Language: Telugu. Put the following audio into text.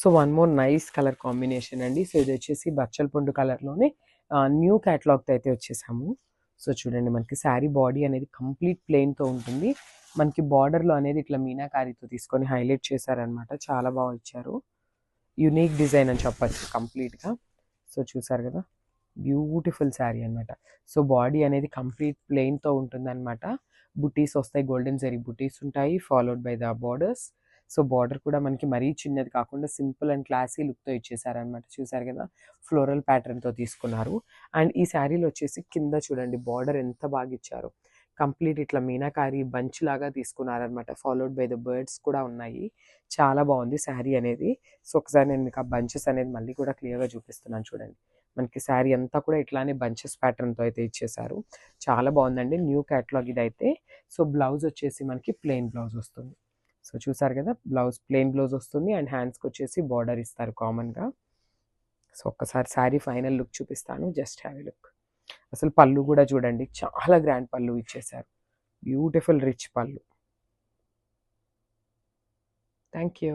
So one more nice colour combination అండి. సో ఇది వచ్చేసి బచ్చల పండు కలర్లోనే న్యూ క్యాటలాగ్తో అయితే వచ్చేసాము. సో చూడండి, మనకి శారీ బాడీ అనేది కంప్లీట్ ప్లెయిన్తో ఉంటుంది. మనకి బార్డర్లో అనేది ఇట్లా మీనాకారితో తీసుకొని హైలైట్ చేశారనమాట. చాలా బాగా ఇచ్చారు. యునీక్ డిజైన్ అని చెప్పచ్చు కంప్లీట్గా. సో చూసారు కదా, బ్యూటిఫుల్ శారీ అనమాట. సో బాడీ అనేది కంప్లీట్ ప్లెయిన్తో ఉంటుందన్నమాట. బుటీస్ వస్తాయి, గోల్డెన్ జరీ బుటీస్ ఉంటాయి, followed by the borders. So border కూడా మనకి మరీ చిన్నది కాకుండా సింపుల్ అండ్ క్లాసీ లుక్తో ఇచ్చేసారనమాట. చూసారు కదా, ఫ్లోరల్ ప్యాటర్న్తో తీసుకున్నారు. అండ్ ఈ శారీలో వచ్చేసి కింద చూడండి బార్డర్ ఎంత బాగా ఇచ్చారు. కంప్లీట్ ఇట్లా మీనాకారి బంచ్ లాగా తీసుకున్నారనమాట. ఫాలోడ్ బై ద బర్డ్స్ కూడా ఉన్నాయి. చాలా బాగుంది శారీ అనేది. సో ఒకసారి నేను మీకు ఆ బంచెస్ అనేది మళ్ళీ కూడా క్లియర్గా చూపిస్తున్నాను చూడండి. మనకి శారీ అంతా కూడా ఇట్లానే బంచెస్ ప్యాటర్న్తో అయితే ఇచ్చేసారు. చాలా బాగుందండి, న్యూ క్యాటలాగ్ ఇదైతే. సో బ్లౌజ్ వచ్చేసి మనకి ప్లెయిన్ బ్లౌజ్ వస్తుంది. సో చూసారు కదా, బ్లౌజ్ ప్లెయిన్ బ్లౌజ్ వస్తుంది అండ్ హ్యాండ్స్కి వచ్చేసి బార్డర్ ఇస్తారు కామన్గా. సో ఒక్కసారి శారీ ఫైనల్ లుక్ చూపిస్తాను, జస్ట్ హ్యావ్ ఎ లుక్. అసలు పళ్ళు కూడా చూడండి, చాలా గ్రాండ్ పళ్ళు ఇచ్చేసారు. బ్యూటిఫుల్ రిచ్ పళ్ళు. Thank you.